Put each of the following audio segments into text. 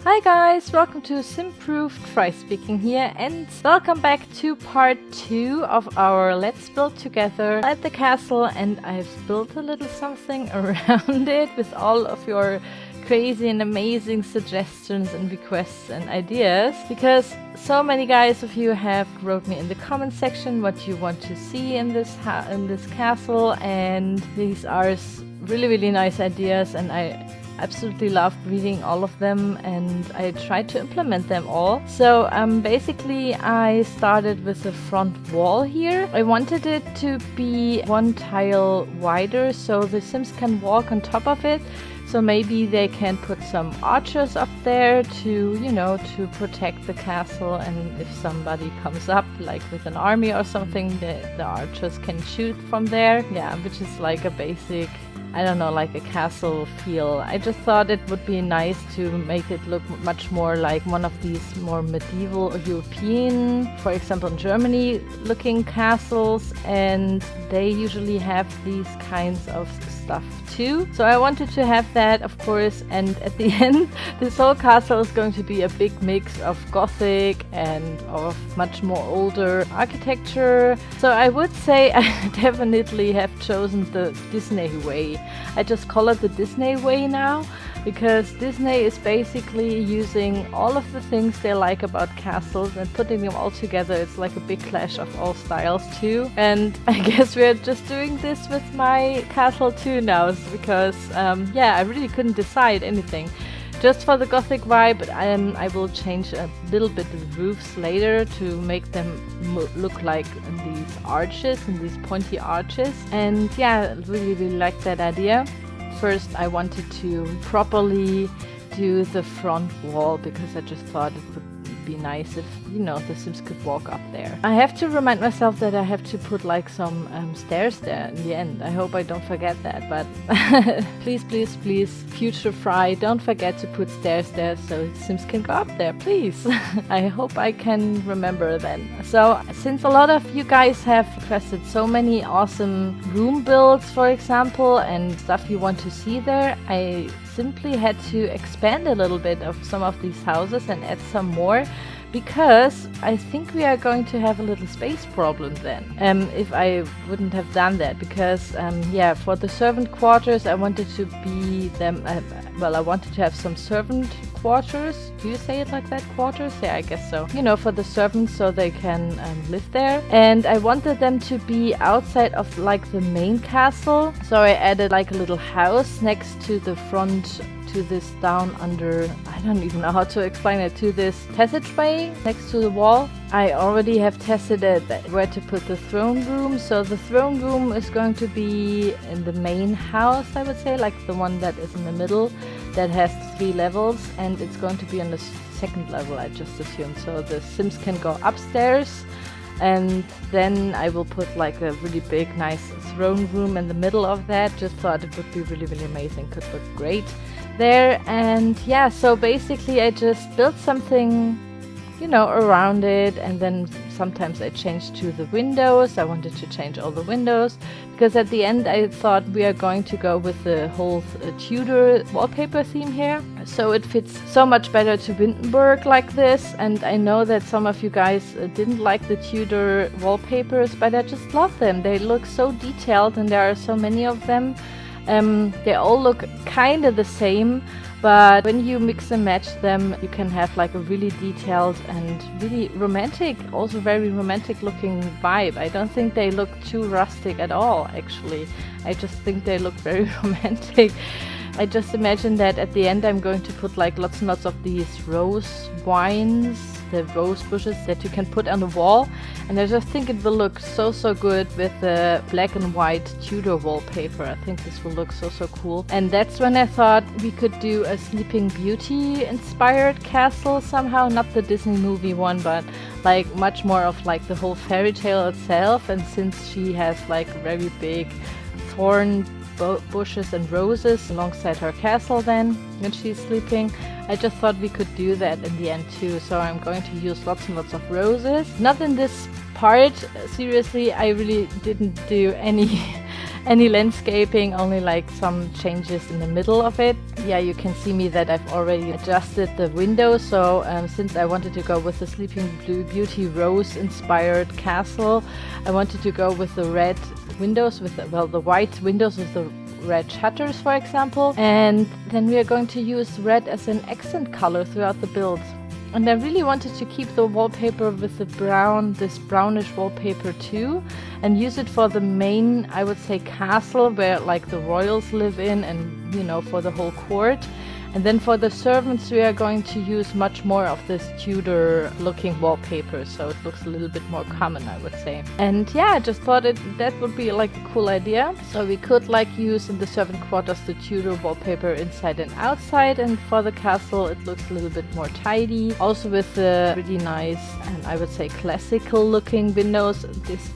Hi guys, welcome to Simproved, Fry speaking here, and welcome back to part 2 of our Let's Build Together at the castle. And I've built a little something around it with all of your crazy and amazing suggestions and requests and ideas, because so many guys of you have wrote me in the comment section what you want to see in this castle, and these are really nice ideas, and I absolutely loved reading all of them, and I tried to implement them all. So basically I started with a front wall here. I wanted it to be one tile wider so the Sims can walk on top of it. So maybe they can put some archers up there to, to protect the castle, and if somebody comes up like with an army or something, the archers can shoot from there. Yeah, which is like a basic, I don't know, like a castle feel. I just thought it would be nice to make it look much more like one of these more medieval or European, for example in Germany, looking castles, and they usually have these kinds of stuff too. So I wanted to have that, of course, and at the end this whole castle is going to be a big mix of Gothic and of much more older architecture. So I would say I definitely have chosen the Disney way. I just call it the Disney way now, because Disney is basically using all of the things they like about castles and putting them all together. It's like a big clash of all styles too. And I guess we're just doing this with my castle too now, because I really couldn't decide anything. Just for the Gothic vibe, I will change a little bit the roofs later to make them look like these arches and these pointy arches. And yeah, really like that idea. First, I wanted to properly do the front wall because I just thought it would be nice if, the Sims could walk up there. I have to remind myself that I have to put like some stairs there in the end. I hope I don't forget that, but please, future Fry, don't forget to put stairs there so Sims can go up there, please. I hope I can remember then. So, since a lot of you guys have requested so many awesome room builds, for example, and stuff you want to see there, I simply had to expand a little bit of some of these houses and add some more, because I think we are going to have a little space problem then, if I wouldn't have done that. Because for the servant quarters I wanted to be them, I wanted to have some servant quarters. Do you say it like that? Quarters? Yeah, I guess so. For the servants, so they can live there. And I wanted them to be outside of like the main castle. So I added like a little house next to the front, to this down under, I don't even know how to explain it, to this passageway next to the wall. I already have tested it where to put the throne room. So the throne room is going to be in the main house, I would say, like the one that is in the middle, that has 3 levels, and it's going to be on the second level, I just assumed. So the Sims can go upstairs, and then I will put like a really big, nice throne room in the middle of that. Just thought it would be really amazing, could look great there. And yeah, so basically I just built something, around it, and then sometimes I changed to the windows. I wanted to change all the windows because at the end I thought we are going to go with the whole Tudor wallpaper theme here, so it fits so much better to Windenburg like this. And I know that some of you guys didn't like the Tudor wallpapers, but I just love them. They look so detailed, and there are so many of them. They all look kind of the same, but when you mix and match them, you can have like a really detailed and really romantic, also very romantic looking vibe. I don't think they look too rustic at all, actually. I just think they look very romantic. I just imagine that at the end I'm going to put like lots and lots of these rose vines, the rose bushes that you can put on the wall, and I just think it will look so good with the black and white Tudor wallpaper. I think this will look so cool. And that's when I thought we could do a Sleeping Beauty inspired castle somehow, not the Disney movie one, but like much more of like the whole fairy tale itself. And since she has like very big thorn bushes and roses alongside her castle then when she's sleeping, I just thought we could do that in the end too. So I'm going to use lots and lots of roses. Not in this part, seriously, I really didn't do any any landscaping, only like some changes in the middle of it. Yeah, you can see me that I've already adjusted the window. So since I wanted to go with the Sleeping Beauty rose inspired castle, I wanted to go with the red windows, with the white windows with the red shutters, for example. And then we are going to use red as an accent color throughout the build. And I really wanted to keep the wallpaper with the this brownish wallpaper too, and use it for the main, I would say, castle where like the royals live in, and you know, for the whole court. And then for the servants we are going to use much more of this Tudor looking wallpaper, so it looks a little bit more common, I would say. And yeah, I just thought that would be like a cool idea. So we could like use in the servant quarters the Tudor wallpaper inside and outside, and for the castle it looks a little bit more tidy. Also with the really nice and I would say classical looking windows. This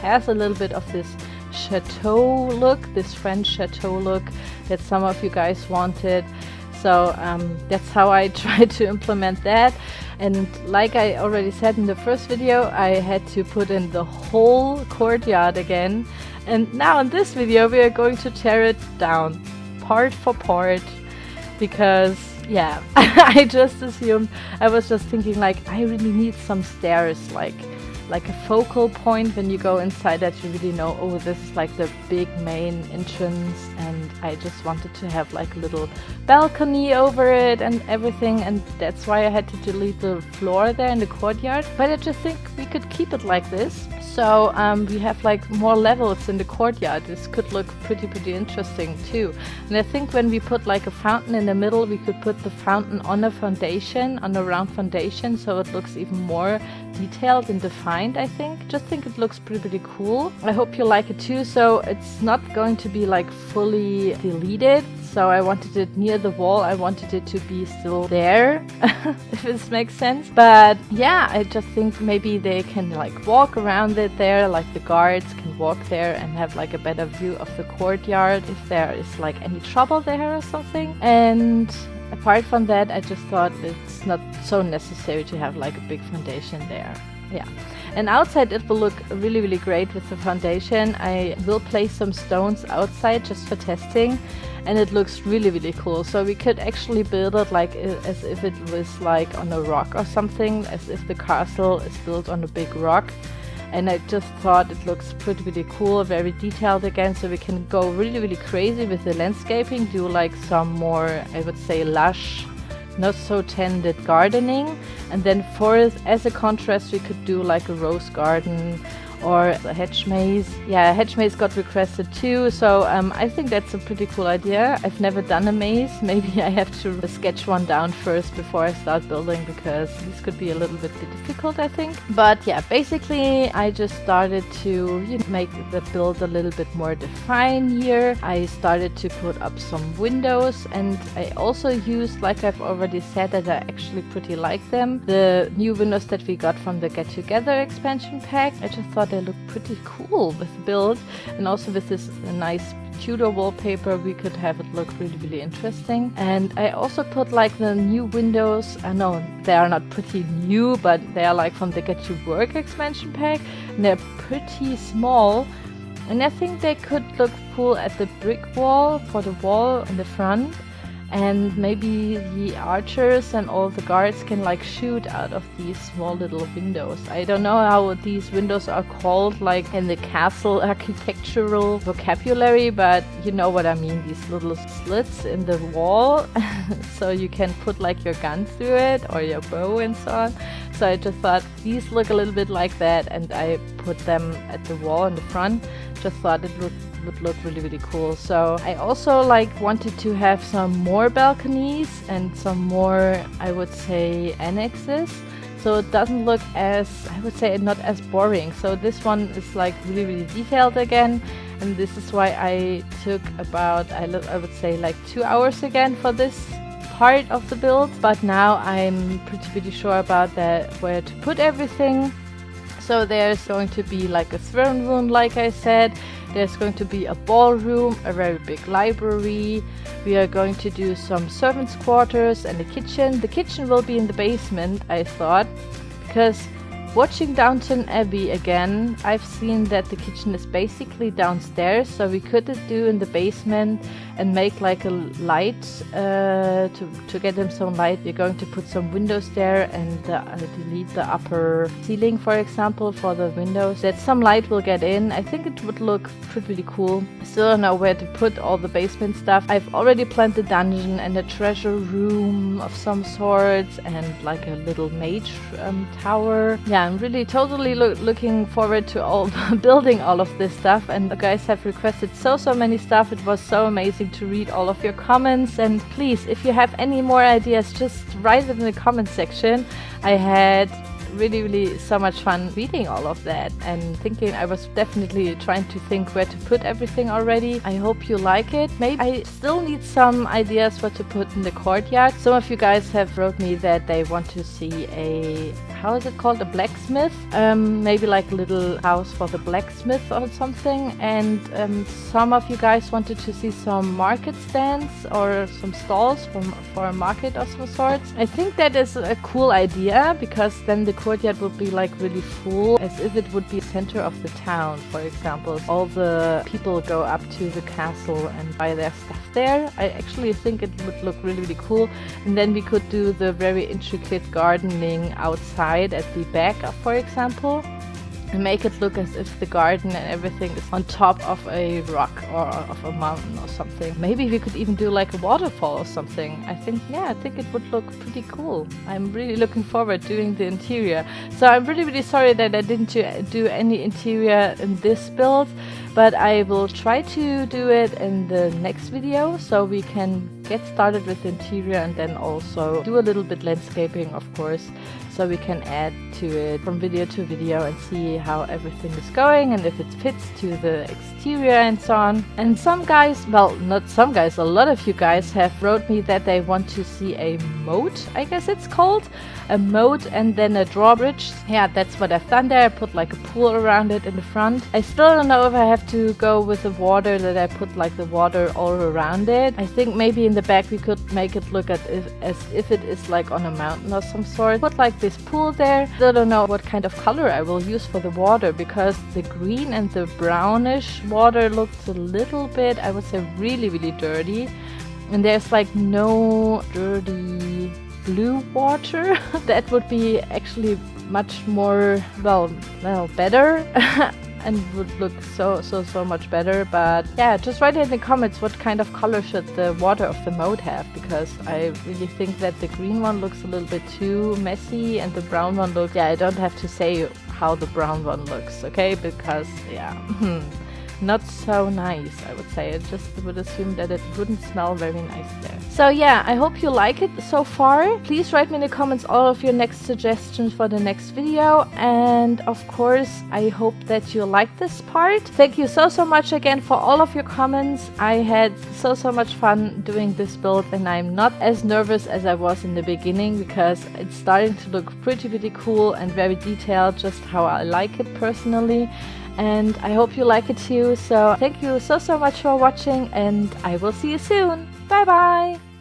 has a little bit of this chateau look, this French chateau look that some of you guys wanted. So that's how I tried to implement that. And like I already said in the first video, I had to put in the whole courtyard again. And now in this video we are going to tear it down part for part, because yeah, I just assumed, I was just thinking like I really need some stairs, like a focal point when you go inside, that you really know, oh, this is like the big main entrance. And I just wanted to have like a little balcony over it and everything, and that's why I had to delete the floor there in the courtyard. But I just think we could keep it like this. So we have like more levels in the courtyard. This could look pretty interesting too. And I think when we put like a fountain in the middle, we could put the fountain on a foundation, on a round foundation, so it looks even more detailed and defined, I think. Just think it looks pretty cool. I hope you like it too. So it's not going to be like fully deleted. So I wanted it near the wall. I wanted it to be still there, if this makes sense. But yeah, I just think maybe they can like walk around it there, like the guards can walk there and have like a better view of the courtyard if there is like any trouble there or something. And apart from that, I just thought it's not so necessary to have like a big foundation there. Yeah. And outside it will look really great with the foundation. I will place some stones outside just for testing, and it looks really cool. So we could actually build it like as if it was like on a rock or something, as if the castle is built on a big rock. And I just thought it looks pretty cool, very detailed again, so we can go really crazy with the landscaping, do like some more, I would say, lush, not so tended gardening. And then as a contrast, we could do like a rose garden or a hedge maze. Yeah, hedge maze got requested too, so I think that's a pretty cool idea. I've never done a maze. Maybe I have to sketch one down first before I start building, because this could be a little bit difficult, I think. But yeah, basically I just started to make the build a little bit more defined here. I started to put up some windows, and I also used, like I've already said, that I actually pretty like them, the new windows that we got from the Get Together expansion pack. I just thought they look pretty cool with the build, and also with this nice Tudor wallpaper we could have it look really interesting. And I also put like the new windows, I know they are not pretty new, but they are like from the Get to Work expansion pack, and they're pretty small, and I think they could look cool at the brick wall, for the wall in the front. And maybe the archers and all the guards can like shoot out of these small little windows. I don't know how these windows are called like in the castle architectural vocabulary, but you know what I mean, these little slits in the wall so you can put like your gun through it or your bow and so on. So I just thought these look a little bit like that, and I put them at the wall in the front. Just thought it would look really cool. So I also like wanted to have some more balconies and some more, I would say, annexes, so it doesn't look as, I would say, not as boring. So this one is like really detailed again, and this is why I took about, I would say, like 2 hours again for this part of the build. But now I'm pretty sure about where to put everything. So there's going to be like a throne room, like I said. There's going to be a ballroom, a very big library. We are going to do some servants' quarters and a kitchen. The kitchen will be in the basement, I thought, because Watching Downton Abbey again, I've seen that the kitchen is basically downstairs, so we could do in the basement and make like a light to get them some light. We're going to put some windows there and delete the upper ceiling, for example, for the windows, that some light will get in. I think it would look pretty cool. Still don't know where to put all the basement stuff. I've already planned the dungeon and a treasure room of some sorts and like a little mage tower. Yeah, I'm really totally looking forward to all building all of this stuff, and the guys have requested so many stuff. It was so amazing to read all of your comments, and please, if you have any more ideas, just write it in the comment section. I had really so much fun reading all of that and thinking. I was definitely trying to think where to put everything already. I hope you like it. Maybe I still need some ideas what to put in the courtyard. Some of you guys have wrote me that they want to see a, how is it called, a blacksmith, maybe like a little house for the blacksmith or something, and some of you guys wanted to see some market stands or some stalls for a market of some sorts. I think that is a cool idea, because then the courtyard would be like really full, as if it would be center of the town, for example. All the people go up to the castle and buy their stuff there. I actually think it would look really cool, and then we could do the very intricate gardening outside at the back, for example, and make it look as if the garden and everything is on top of a rock or of a mountain or something. Maybe we could even do like a waterfall or something. I think it would look pretty cool. I'm really looking forward to doing the interior. So I'm really sorry that I didn't do any interior in this build, but I will try to do it in the next video, so we can get started with the interior and then also do a little bit landscaping, of course, so we can add to it from video to video and see how everything is going and if it fits to the exterior and so on. And some guys, well, not some guys, a lot of you guys have wrote me that they want to see a moat, I guess it's called. A moat and then a drawbridge. Yeah, that's what I've done there. I put like a pool around it in the front. I still don't know if I have to go with the water, that I put like the water all around it. I think maybe in the back we could make it look as if it is like on a mountain or some sort. Put like this pool there. Still don't know what kind of color I will use for the water, because the green and the brownish water looks a little bit, I would say, really dirty. And there's like no dirty blue water. That would be actually much more, well, better. And would look so much better. But yeah, just write in the comments what kind of color should the water of the moat have, because I really think that the green one looks a little bit too messy and the brown one looks, yeah, I don't have to say how the brown one looks, okay, because yeah, not so nice, I would say. I just would assume that it wouldn't smell very nice there. So yeah, I hope you like it so far. Please write me in the comments all of your next suggestions for the next video, and of course I hope that you like this part. Thank you so much again for all of your comments. I had so much fun doing this build, and I'm not as nervous as I was in the beginning, because it's starting to look pretty cool and very detailed, just how I like it personally. And I hope you like it too. So thank you so much for watching, and I will see you soon. Bye bye!